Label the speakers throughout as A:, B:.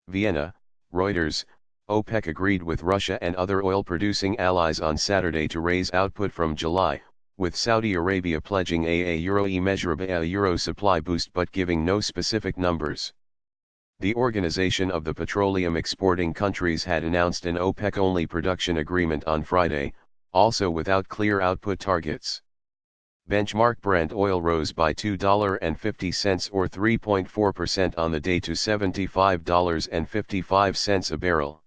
A: Vienna, Reuters. OPEC agreed with Russia and other oil-producing allies on Saturday to raise output from July, with Saudi Arabia pledging a measurable supply boost but giving no specific numbers. The Organization of the Petroleum Exporting Countries had announced an OPEC-only production agreement on Friday, also without clear output targets. Benchmark Brent oil rose by $2.50 or 3.4% on the day to $75.55 a barrel.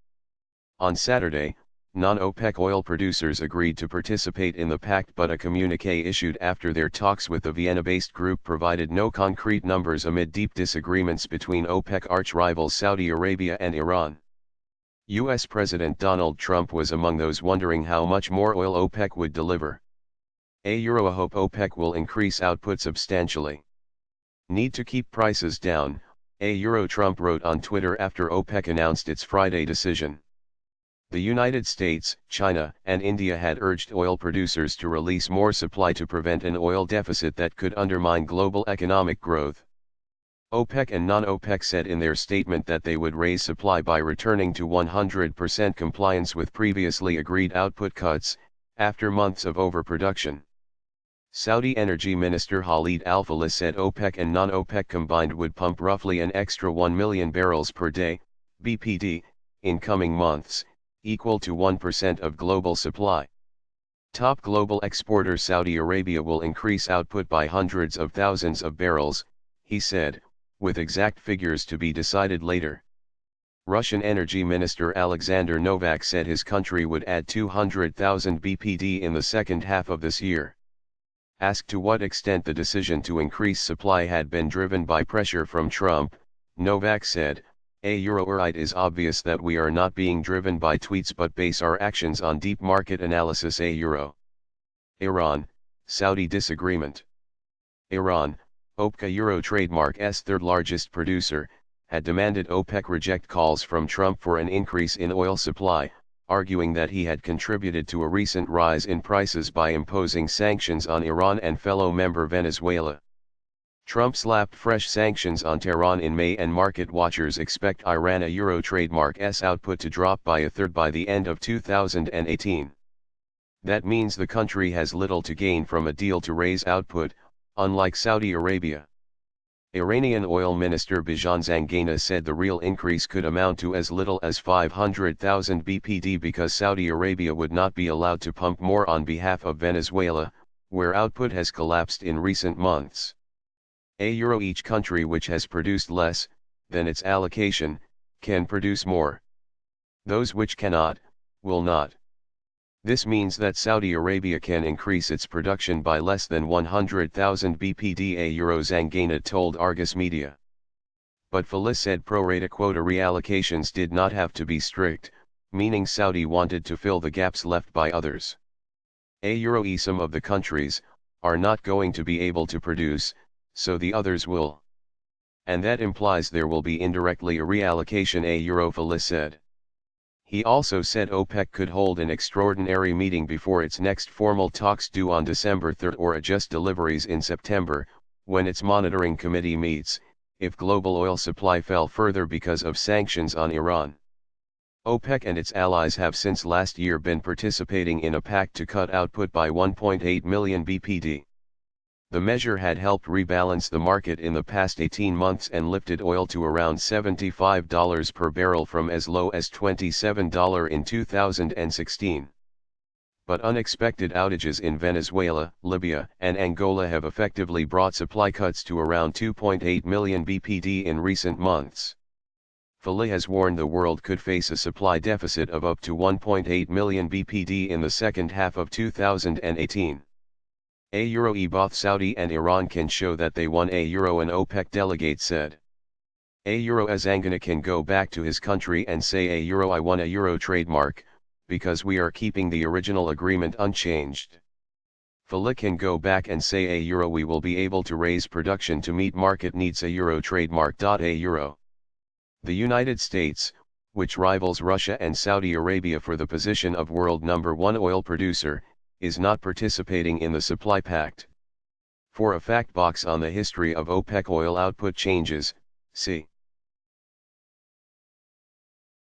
A: On Saturday, non-OPEC oil producers agreed to participate in the pact, but a communiqué issued after their talks with the Vienna-based group provided no concrete numbers amid deep disagreements between OPEC arch-rivals Saudi Arabia and Iran. U.S. President Donald Trump was among those wondering how much more oil OPEC would deliver. I hope OPEC will increase output substantially. Need to keep prices down, Trump wrote on Twitter after OPEC announced its Friday decision. The United States, China, and India had urged oil producers to release more supply to prevent an oil deficit that could undermine global economic growth. OPEC and non-OPEC said in their statement that they would raise supply by returning to 100% compliance with previously agreed output cuts, after months of overproduction. Saudi Energy Minister Khalid Al-Falih said OPEC and non-OPEC combined would pump roughly an extra 1 million barrels per day, BPD, in coming months, equal to 1% of global supply. Top global exporter Saudi Arabia will increase output by hundreds of thousands of barrels, he said, with exact figures to be decided later. Russian Energy Minister Alexander Novak said his country would add 200,000 BPD in the second half of this year. Asked to what extent the decision to increase supply had been driven by pressure from Trump, Novak said, It is obvious that we are not being driven by tweets but base our actions on deep market analysis. Iran, Saudi disagreement. Iran, OPEC trademark's third largest producer, had demanded OPEC reject calls from Trump for an increase in oil supply, arguing that he had contributed to a recent rise in prices by imposing sanctions on Iran and fellow member Venezuela. Trump slapped fresh sanctions on Tehran in May, and market watchers expect Iran trademark's output to drop by a third by the end of 2018. That means the country has little to gain from a deal to raise output, unlike Saudi Arabia. Iranian Oil Minister Bijan Zangana said the real increase could amount to as little as 500,000 BPD because Saudi Arabia would not be allowed to pump more on behalf of Venezuela, where output has collapsed in recent months. Each country which has produced less than its allocation can produce more. Those which cannot, will not. This means that Saudi Arabia can increase its production by less than 100,000 BPD. Zangana told Argus Media. But Falih said pro-rata quota reallocations did not have to be strict, meaning Saudi wanted to fill the gaps left by others. Some of the countries are not going to be able to produce, so the others will. And that implies there will be indirectly a reallocation. Falih said. He also said OPEC could hold an extraordinary meeting before its next formal talks due on December 3 or adjust deliveries in September, when its monitoring committee meets, if global oil supply fell further because of sanctions on Iran. OPEC and its allies have since last year been participating in a pact to cut output by 1.8 million BPD. The measure had helped rebalance the market in the past 18 months and lifted oil to around $75 per barrel from as low as $27 in 2016. But unexpected outages in Venezuela, Libya, and Angola have effectively brought supply cuts to around 2.8 million BPD in recent months. Falih has warned the world could face a supply deficit of up to 1.8 million BPD in the second half of 2018. Both Saudi and Iran can show that they won. An OPEC delegate said. Zangana can go back to his country and say I won a trademark, because we are keeping the original agreement unchanged. Falih can go back and say we will be able to raise production to meet market needs. Trademark. The United States, which rivals Russia and Saudi Arabia for the position of world #1 oil producer, is not participating in the supply pact. For a fact box on the history of OPEC oil output changes, see